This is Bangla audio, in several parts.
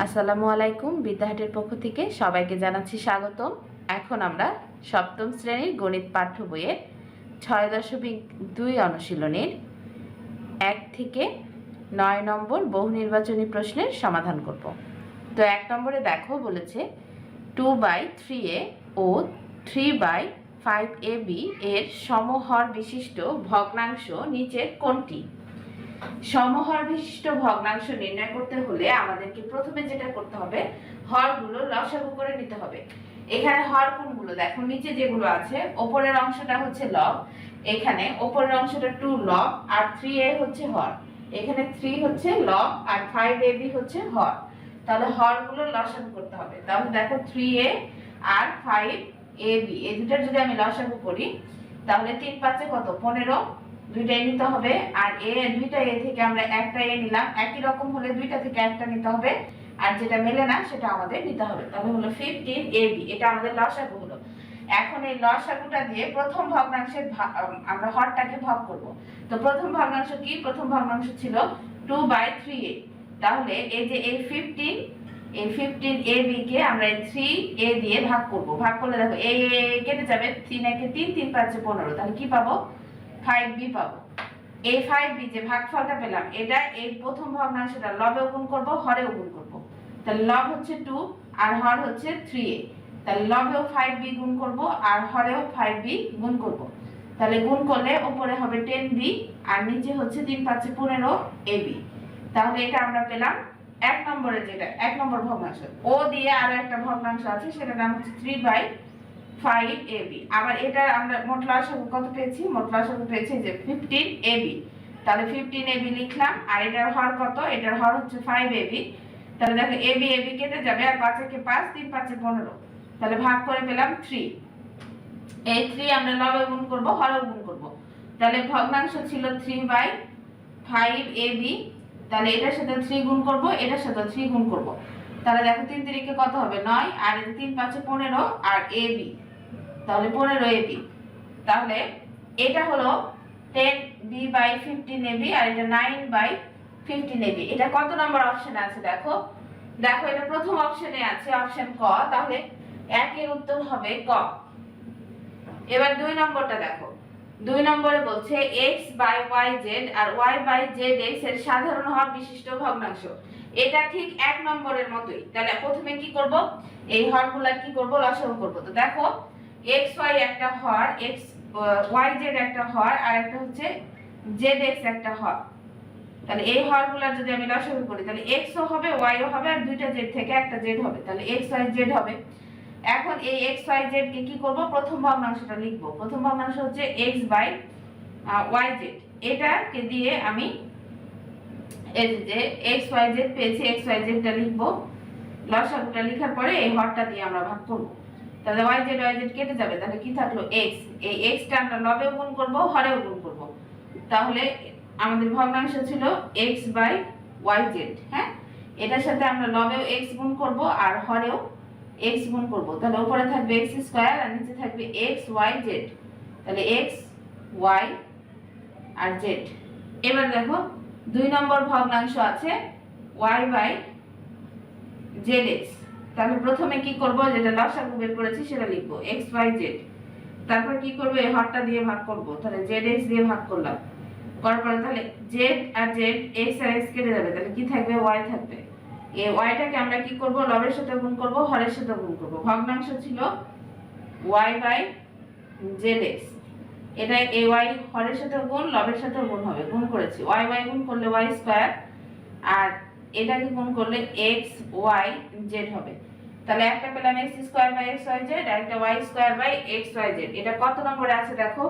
আসসালামু আলাইকুম। বিদ্যাহাটের পক্ষ থেকে সবাইকে জানাচ্ছি স্বাগতম। এখন আমরা সপ্তম শ্রেণীর গণিত পাঠ্য বইয়ের ৬.২ অনুশীলনীর ১ থেকে ৯ নম্বর বহু নির্বাচনী প্রশ্নের সমাধান করব। তো ১ নম্বরে দেখো বলেছে 2/3a ও 3/5ab এর সমহর বিশিষ্ট ভগ্নাংশ নিচের কোনটি? সমহর বিশিষ্ট ভগ্নাংশ নির্ণয় করতে হলে আমাদেরকে প্রথমে যেটা করতে হবে, হরগুলো লসাগু করে নিতে হবে। এখানে হর কোনগুলো দেখো, নিচে যেগুলো আছে উপরের অংশটা হচ্ছে লব, এখানে উপরের অংশটা 2 লব আর 3a হচ্ছে হর, এখানে 3 হচ্ছে লব আর 5ab হচ্ছে হর। তাহলে হরগুলো লসাগু করতে হবে। তাহলে দেখো 3a আর 5ab এই দুটার যদি আমি লসাগু করি তাহলে 3 5 কত 15, দুইটাই নিতে হবে। আর দুইটা এ থেকে আমরা একটা এ নিলাম, একই রকম হলে দুইটা থেকে একটা নিতে হবে, আর যেটা মেলে না সেটা আমাদের নিতে হবে। তাহলে হলো 15ab, এটা আমাদের লসাগু হলো। এখন এই লসাগুটা দিয়ে প্রথম ভগ্নাংশের আমরা হরটাকে ভাগ করব। তো প্রথম ভগ্নাংশ কি? প্রথম ভগ্নাংশ ছিল 2/3a। তাহলে এই যে এই 15ab কে আমরা এই 3a দিয়ে ভাগ করব। ভাগ করলে দেখো এই কেটে যাবে, 3 একে 3, 3 5 15। তাহলে কি পাবো? 5b পাবো। এই 5b যে ভাগফলটা পেলাম, এটা এই প্রথম ভগ্নাংশটা লবেও গুণ করব, হরেও গুণ করব। তাহলে লব হচ্ছে 2 আর হর হচ্ছে 3a। তাহলে লবেও 5b গুণ করব আর হরেও 5b গুণ করব। তাহলে গুণ করলে উপরে হবে 10b আর নিচে হচ্ছে 3 5 15ab। তাহলে এটা আমরা পেলাম 1 নম্বরে, যেটা 1 নম্বর ভগ্নাংশ। ও দিয়ে আরো একটা ভগ্নাংশ আছে, সেটার নাম হচ্ছে 3/5ab। আবার এটা আমরা মোট লসাগু কত পেয়েছি? মোট লসাগু পেয়েছি যে 15ab। তাহলে 15ab লিখলাম, আর এটার হর কত? এটার হর হচ্ছে 5ab। তাহলে দেখো ab কেটে যাবে, আর 5 একে 5, 3 5 15। তাহলে ভাগ করে পেলাম 3। এই 3 আমরা লবে গুণ করব, হরে গুণ করব। তাহলে ভগ্নাংশ ছিল 3/5ab। তাহলে এটার সাথে 3 গুণ করব, এটার সাথে 3 গুণ করব। তাহলে দেখো 3 3 কত হবে? 9, আর 3 5 15 আর ab, তাহলে 15ab। তাহলে এটা হলো 10b/15ab আর এটা 9/15ab। এটা কত নম্বর অপশনে আছে দেখো? দেখো এটা প্রথম অপশনে আছে, অপশন ক। তাহলে 1 এর উত্তর হবে ক। এবার 2 নম্বরটা দেখো। 2 নম্বরে বলছে x/yz আর y/zx এর সাধারণ হর বিশিষ্ট ভগ্নাংশ। এটা ঠিক 1 নম্বরের মতোই। তাহলে প্রথমে কি করব? এই হরগুলা কি করব? লসাগু করব। তো দেখো xy একটা হর, yz একটা হর, আর একটা হচ্ছে zx একটা হর। তাহলে এই হরগুলা যদি আমি লসাগু করি তাহলে x ও হবে, y ও হবে, আর দুইটা z থেকে একটা z হবে। তাহলে xyz হবে। এখন এই xyz কে কি করব? প্রথম ভগ্নাংশটা লিখব। প্রথম ভগ্নাংশ হচ্ছে x/yz। এটাকে দিয়ে আমি এই যে xyz পেয়েছি, xyz টা লিখব। লসাগুটা লেখার পরে এই হরটা দিয়ে আমরা ভাগ করব। তাহলে yz কেটে যাবে, তাহলে কি থাকলো? x। এই x টা আমরা লবেও গুণ করব, হরেও গুণ করব। তাহলে আমাদের ভগ্নাংশ ছিল x/yz। হ্যাঁ, এটার সাথে আমরা লবেও x গুণ করব আর হরেও x গুণ করব। তাহলে উপরে থাকবে x² আর নিচে থাকবে xyz। তাহলে x y আর z। এবার দেখো 2 নম্বর ভগ্নাংশ আছে y/zx। তাহলে প্রথমে কি করব? যেটা লসাগু বের করেছি সেটা লিখব, xyz। তারপর কি করব? এই হরটা দিয়ে ভাগ করব। তাহলে zx দিয়ে ভাগ করলাম, করার পরে তাহলে z আর z, x আর x কেটে যাবে। তাহলে কি থাকবে? y থাকবে। এই yটাকে আমরা কি করব? লবের সাথে গুণ করব, হরের সাথে গুণ করব। ভগ্নাংশ ছিল y/zx। এটা এই y হরের সাথে গুণ, লবের সাথে গুণ হবে, গুণ করেছি। y গুণ করলে y², আর এটাকে গুণ করলে xyz হবে। তাহলে একটা পেলাম x²/xyz আর একটা y²/xyz। এটা কত নম্বরে আছে দেখো?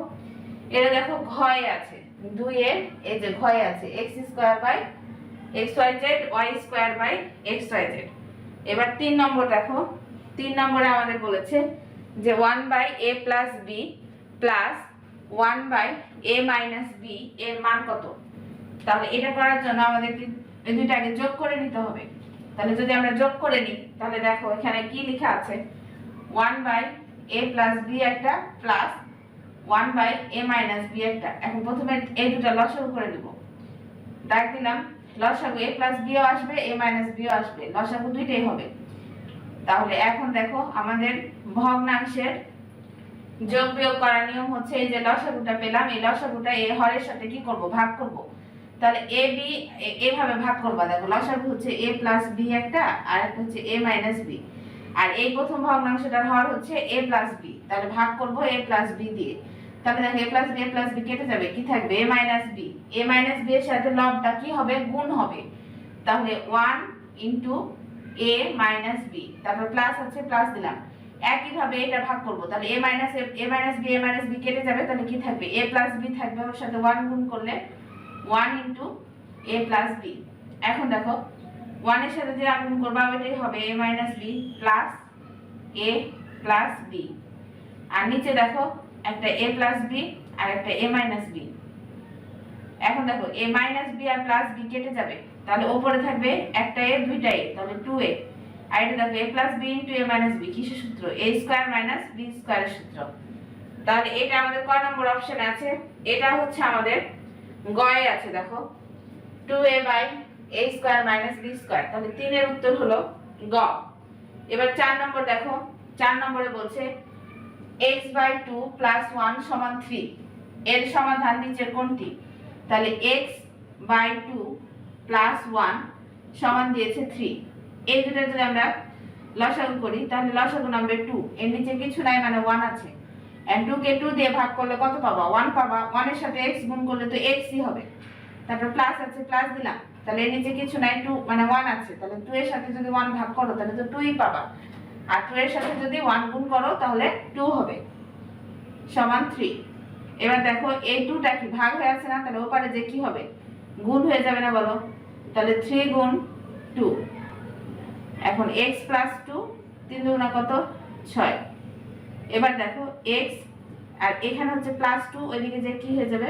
এটা দেখো ঘয়ে আছে, 2 এর এই যে ঘয়ে আছে x²/xyz, y²/xyz। এবার 3 নম্বর দেখো। 3 নম্বরে আমাদের বলেছে যে 1/a+b প্লাস 1/a-b এর মান কত? তাহলে এটা করার জন্য আমাদেরকে এই দুইটাকে যোগ করে নিতে হবে। তাহলে যদি আমরা যোগ করে নিই তাহলে দেখো এখানে কি লেখা আছে? 1/a+b একটা প্লাস 1/a-b একটা। এখন প্রথমে এই দুটো লসাগু করে নিব। দাগ দিলাম লসাগু a প্লাস b ও আসবে a মাইনাস b ও আসবে, লসাগু দুইটাই হবে। তাহলে এখন দেখো আমাদের ভগ্নাংশের যোগ বিয়োগ করার নিয়ম হচ্ছে এই যে লসাগুটা পেলাম, এই লসাগুটা a হরের সাথে কি করব, ভাগ করব। তাহলে a b এভাবে ভাগ করবা, দেখো লসাগু হচ্ছে a প্লাস b একটা, আর একটা হচ্ছে a মাইনাস b, আর এই প্রথম ভগ্নাংশটার হর হচ্ছে a প্লাস b, তাহলে ভাগ করব a প্লাস b দিয়ে। তাহলে দেখো a প্লাস b কেটে যাবে, কি থাকবে a minus b, a minus b এর সাথে লবটা কি হবে, গুণ হবে। তাহলে 1 ইনটু a মাইনাস b, তারপর প্লাস আছে প্লাস দিলাম, একই ভাবে এটা ভাগ করব। তাহলে a মাইনাস b কেটে যাবে, তাহলে কি থাকবে a প্লাস b থাকবে, ওর সাথে 1 গুণ করলে 1 ইনটু a প্লাস b। এখন দেখো 1 এর সাথে যে গুণ করবা ওইটাই হবে a minus b plus a plus b, আর নিচে দেখো একটা a প্লাস b আর একটা a মাইনাস b। এখন দেখো a মাইনাস b আর প্লাস b কেটে যাবে, তাহলে উপরে থাকবে একটা a দুইটা a, তাহলে 2a, আর এটা দেখো a plus b into a minus b, কিসের সূত্র, a স্কয়ার মাইনাস b স্কয়ারের সূত্র। তাহলে এটা আমাদের কয় নম্বর অপশনে আছে, এটা হচ্ছে আমাদের গয়ে আছে, দেখো 2a by a square minus b square, তাহলে 3 এর উত্তর হলো গ। এবার 4 নম্বর দেখো, 4 নম্বরে বলছে x বাই 2 প্লাস 1 সমান 3, এর সমাধান নিচের কোনটি। তাহলে x বাই 2 প্লাস 1 সমান দিয়েছে 3, এই দুটো যদি আমরা লসাগু করি তাহলে লসাগু নামবে 2, এর নিচে কিছু নাই মানে 1 আছে, and 2 কে 2 দিয়ে ভাগ করলে কত পাবা, 1 পাবা, 1 এর সাথে x গুণ করলে তো x ই হবে, তারপর প্লাস আছে প্লাস দিলাম, তাহলে এর নিচে কিছু নাই 2 মানে 1 আছে, তাহলে 2 এর সাথে যদি 1 ভাগ করো তাহলে তো 2 ই পাবা, আর 2 এর সাথে যদি 1 গুণ করো তাহলে 2 হবে, সমান 3। এবার দেখো এই 2টা কি ভাগ হয়ে আছে না, তাহলে ওপারে যে কি হবে, গুণ হয়ে যাবে না বলো, তাহলে 3 গুণ 2, এখন x প্লাস 2, 3 দুগুণা কত 6। এবার দেখো x আর এখানে হচ্ছে প্লাস 2, ওইদিকে যে কি হয়ে যাবে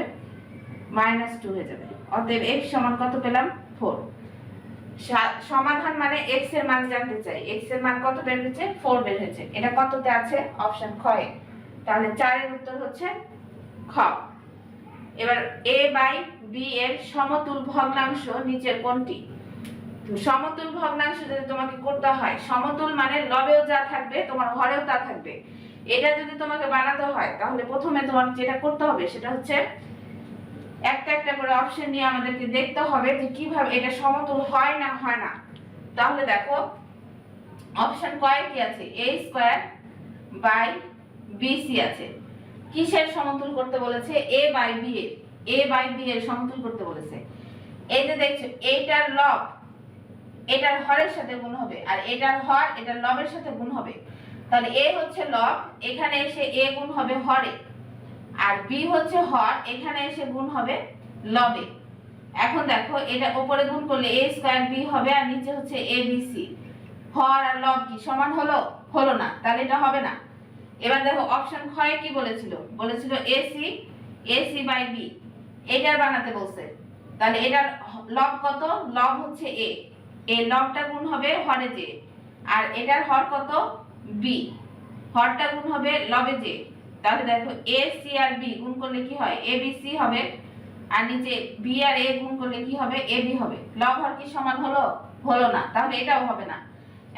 মাইনাস 2 হয়ে যাবে, অতএব x সমান কত পেলাম 4। সমাধান মানে x এর মান জানতে চাই, x এর মান কত বের হয়েছে 4 বের হয়েছে, এটা কততে আছে অপশন খ এ, তাহলে 4 এর উত্তর হচ্ছে খ। এবার a বাই b এর সমতুল ভগ্নাংশ নিচের কোনটি। সমতুল ভগ্নাংশ যদি তোমাকে করতে হয়, সমতুল মানে লবেও যা থাকবে তোমার হরেও তা থাকবে, এটা যদি তোমাকে বানাতে হয় তাহলে প্রথমে তোমার যেটা করতে হবে সেটা হচ্ছে একটা একটা করে অপশন নিয়ে আমাদেরকে দেখতে হবে যে কিভাবে এটা সমতুল হয় না হয় না। তাহলে দেখো অপশন কয় কি আছে, a স্কয়ার বাই bc আছে, কিসের সমতুল করতে বলেছে, a বাই b এর, a বাই b এর সমতুল করতে বলেছে। এই যে দেখছো এইটার লব এটার হরের সাথে গুণ হবে, আর এটার হর এটার লবের সাথে গুণ হবে, তাহলে a হচ্ছে লব, এখানে এসে a গুণ হবে হরে, আর b হচ্ছে হর, এখানে এসে গুণ হবে লবে। এখন দেখো এটা উপরে গুণ করলে a স্কয়ার b হবে, আর নিচে হচ্ছে abc, হর আর লব কি সমান হলো, হলো না, তাহলে এটা হবে না। এবার দেখো অপশন খ এ কি বলেছিল, বলেছিল ac বাই b, এটার বানাতে বলছে, তাহলে এটার লব কত, লব হচ্ছে a, এই লবটা গুণ হবে হরে যে, আর এটার হর কত b, হরটা গুণ হবে লবে যে, তাহলে দেখো ac আর b গুণ করলে কি হয় abc হবে, আর নিচে b আর a গুণ করলে কি হবে ab হবে, লব হর কি সমান হলো, হলো না, তাহলে এটাও হবে না।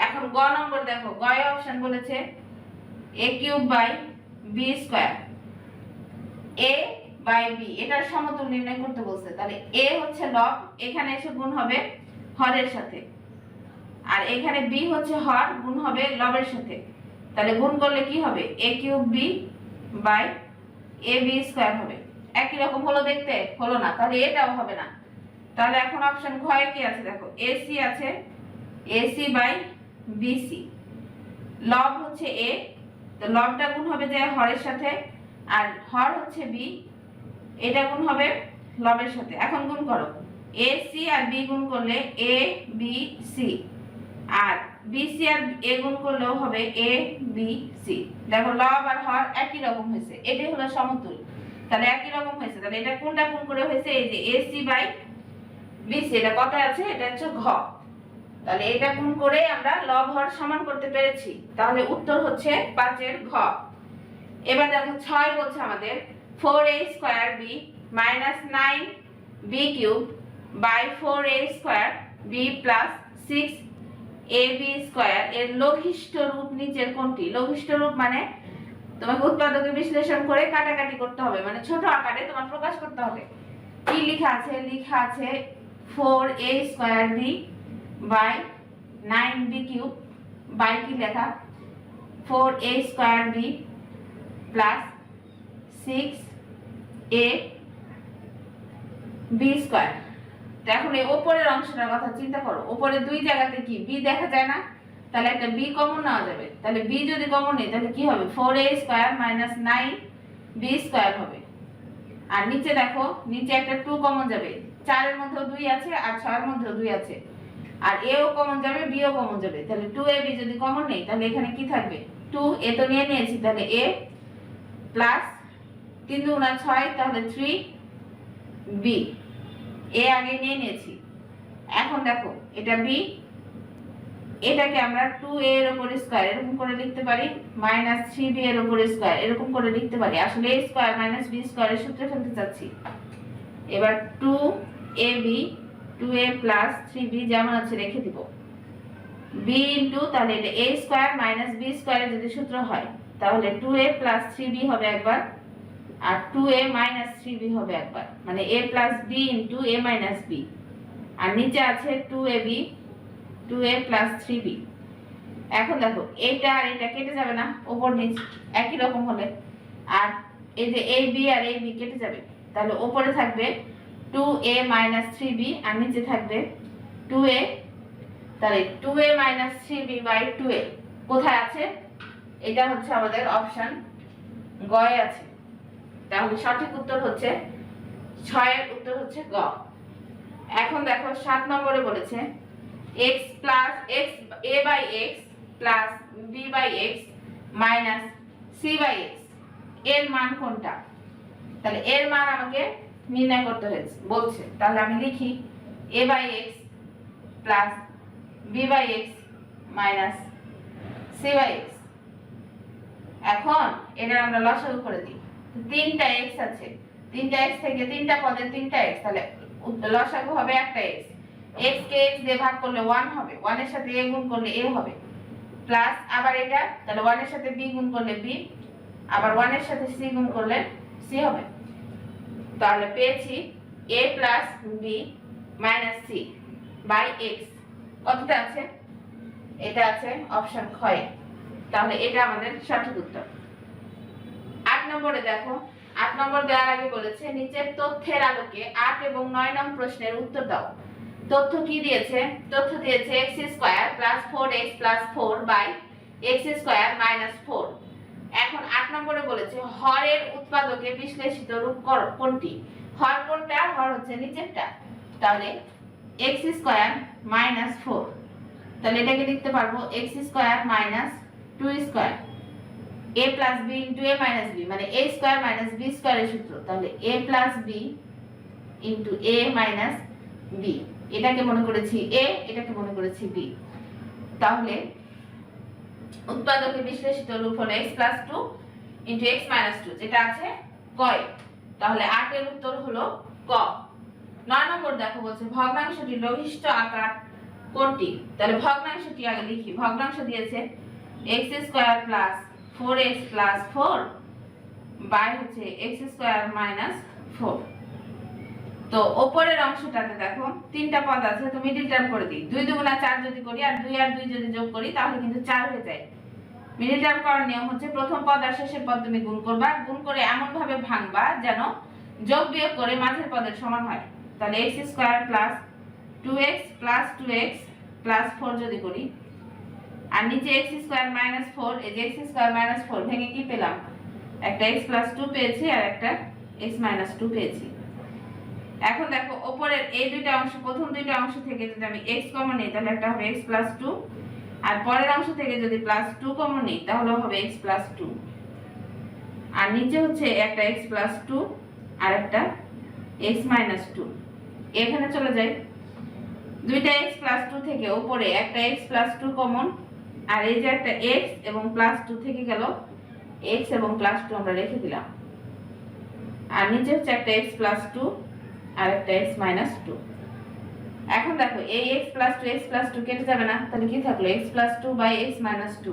এখন গ নম্বর দেখো, গ এ অপশন বলেছে a cube by b square, a by b এটার সমতুল নির্ণয় করতে বলছে, তাহলে a হচ্ছে লব, এখানে এসে গুণ হবে হরের সাথে, আর এখানে b হচ্ছে হর, গুণ হবে লবের সাথে, তাহলে গুণ করলে কি হবে a cube b by ab square হবে। একই রকম হলো দেখতে, হলো না, তাহলে এটাও হবে না। তাহলে এখন অপশন ঘ এ কি আছে দেখো, ac আছে, ac বাই bc, লব হচ্ছে a, তো লবটা গুণ হবে যে হরের সাথে, আর হর হচ্ছে b, এটা গুণ হবে লবের সাথে। এখন গুণ করো ac আর b গুণ করলে a b c, R bc R a গুণ করলেও হবে a b c, দেখো লব আর হর একই রকম হয়েছে, এটাই হলো সমতুল, তাহলে একই রকম হয়েছে, তাহলে এটা কোনটা গুণ করে হয়েছে, এই যে ac বাই bc, এটা কত আছে, এটা হচ্ছে ঘ, তাহলে এটা গুণ করে আমরা লব হর সমান করতে পেরেছি, তাহলে উত্তর হচ্ছে 5 এর ঘ। এবার দেখো 6 বলছে আমাদের 4a square b minus 9b cube by 4a square b plus 6ab square এর লঘিষ্ঠ রূপ নিচের কোনটি? লঘিষ্ঠ রূপ মানে তোমাকে উৎপাদকে বিশ্লেষণ করে কাটাকাটি করতে হবে, মানে ছোট আকারে তোমার প্রকাশ করতে হবে। কি লেখা আছে? লেখা আছে 4a square b by 9b cube by কি লেখা 4a square b plus 6a b square. এখন এই উপরের অংশটার কথা চিন্তা করো, উপরে দুই জায়গাতে কি b দেখা যায় না, তাহলে একটা b কমন নেওয়া যাবে। তাহলে b যদি কমন নেই তাহলে কি হবে 4a square minus 9b square হবে। আর নিচে দেখো, নিচে একটা 2 কমন যাবে, 4 এর মধ্যেও 2 আছে আর 6 এর মধ্যেও 2 আছে, আর a ও কমন যাবে b ও কমন যাবে। তাহলে 2ab যদি কমন নেই তাহলে এখানে কি থাকবে 2a তো নিয়ে নিয়েছি, তাহলে a প্লাস 3 2 গুণা 6 তাহলে 3b, a আগে নিয়ে নিয়েছি। এখন দেখো এটা b, এটাকে আমরা 2a এর উপর স্কয়ার এরকম করে লিখতে পারি, মাইনাস 3b এর উপর স্কয়ার এরকম করে লিখতে পারি। আসলে a square minus b square এর সূত্রে ফেলতে চাচ্ছি। এবার 2ab 2a প্লাস 3b যেমন আছে রেখে দিব, b ইনটু তাহলে এটা a square minus b square এর যদি সূত্র হয় তাহলে 2a প্লাস 3b হবে একবার আর 2a মাইনাস 3b হবে একবার, মানে a plus b into a minus b। আর নিচে আছে 2ab 2a প্লাস 3b। এখন দেখো এটা আর এটা কেটে যাবে না, উপর নিচ একই রকম হলে, আর এই যে ab আর ab কেটে যাবে, তাহলে উপরে থাকবে 2a মাইনাস 3b আর নিচে থাকবে 2a, তাহলে 2a minus 3b by 2a কোথায় আছে? এটা হচ্ছে আমাদের অপশন গ এ আছে। তাহলে সঠিক উত্তর হচ্ছে 6 এর উত্তর হচ্ছে গ। এখন দেখো 7 নম্বরে বলেছে x plus x a by x plus b by x minus c by x এর মান কোনটা? তাহলে এর মান আমাকে নির্ণয় করতে বলছে, তাহলে আমি লিখি a by x plus b by x minus c by x। এখন এটা আমরা লসাগু করে দিই, তিনটা x আছে, তিনটা x থেকে তিনটা পদের তিনটা x, তাহলে লসাগু হবে একটা x, x কে x দিয়ে ভাগ করলে 1 হবে, 1 এর সাথে a গুণ করলে a হবে, প্লাস আবার এটা তাহলে 1 এর সাথে b গুণ করলে b, আবার 1 এর সাথে c গুণ করলে c হবে। তাহলে পেয়েছি a plus b minus c by x কতটা আছে? এটা আছে অপশন খ এ। তাহলে এটা আমাদের সঠিক উত্তর। 8 নম্বরে দেখো, 8 নম্বর দেওয়ার আগে বলেছে নিচের তথ্যের আলোকে 8 এবং 9 নং প্রশ্নের উত্তর দাও। তথ্য কি দিয়েছে? তথ্য দিয়েছে x square plus 4x plus 4 by x square minus 4। এখন 8 নম্বরে বলেছে হরের উৎপাদকে বিশ্লেষিত রূপ কোনটি? হর কোনটা? হর হচ্ছে নিচেরটা, তাহলে x স্কয়ার মাইনাস 4, তাহলে এটাকে লিখতে পারবো x square minus 2 square a plus b into a minus b, মানে a square minus b square এর সূত্র, তাহলে a plus b into a minus b, এটাকে মনে করেছি a, এটাকে মনে করেছি b। তাহলে উৎপাদকে বিশ্লেষিত রূপ হলো x plus 2 into x minus 2, যেটা আছে ক এ। তাহলে 8 এর উত্তর হলো ক। 9 নম্বর দেখো বলছে ভগ্নাংশটি লঘিষ্ঠ আকার কোনটি? তাহলে ভগ্নাংশটি আগে লিখি। ভগ্নাংশ দিয়েছে x square plus 4x plus 4 by হচ্ছে x স্কয়ার মাইনাস 4। তো উপরের অংশটাতে দেখো তিনটা পদ আছে, তো মিডল টার্ম করে দিই, 2 2 গুণা 4 যদি করি আর 2 আর 2 যদি যোগ করি তাহলে কিন্তু 4 হয়ে যায়। মিডল টার্ম করার নিয়ম হচ্ছে প্রথম পদ আর শেষের পদ তুমি গুণ করবা, গুণ করে এমন ভাবে ভাঙবা যেন যোগ বিয়োগ করে মাঝের পদের সমান হয়। তাহলে x square plus 2x plus 2x plus 4 যদি করি আর নিচে x স্কয়ার মাইনাস 4, এই যে x স্কয়ার মাইনাস 4 ভেঙে কি পেলাম? একটা x প্লাস 2 পেয়েছি আর একটা x মাইনাস 2 পেয়েছি। এখন দেখো উপরের এই দুইটা অংশ, প্রথম দুইটা অংশ থেকে যদি আমি x কমন নিই তাহলে একটা হবে x প্লাস 2, আর পরের অংশ থেকে যদি প্লাস 2 কমন নিই তাহলে হবে x প্লাস 2, আর নিচে হচ্ছে একটা x প্লাস 2 আর একটা x মাইনাস 2। এখানে চলে যায়, দুইটা x প্লাস 2 থেকে উপরে একটা x প্লাস 2 কমন, আর এই যে একটা x এবং প্লাস 2 থেকে গেল x এবং প্লাস 2 আমরা রেখে দিলাম, আর নিচে হচ্ছে একটা x প্লাস 2 আর একটা x মাইনাস 2। এখন দেখো এই x plus two x plus two কেটে যাবে না, তাহলে কি থাকলো x plus two by x minus two.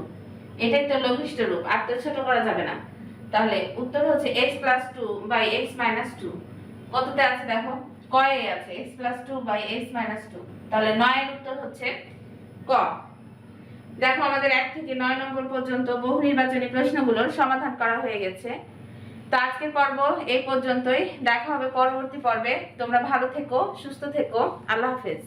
এটাই তো লঘিষ্ঠ রূপ, আর তো ছোট করা যাবে না। তাহলে উত্তর হচ্ছে x plus two by x minus two. কততে আছে দেখো, কয়ে আছে x plus two by x minus two. তাহলে 9 এর উত্তর হচ্ছে ক। দেখো আমাদের 1 থেকে 9 নম্বর পর্যন্ত বহু নির্বাচনী প্রশ্নগুলোর সমাধান করা হয়ে গেছে। তো আজকের পর্ব এই পর্যন্তই, দেখা হবে পরবর্তী পর্বে। তোমরা ভালো থেকো, সুস্থ থেকো, আল্লাহ হাফেজ।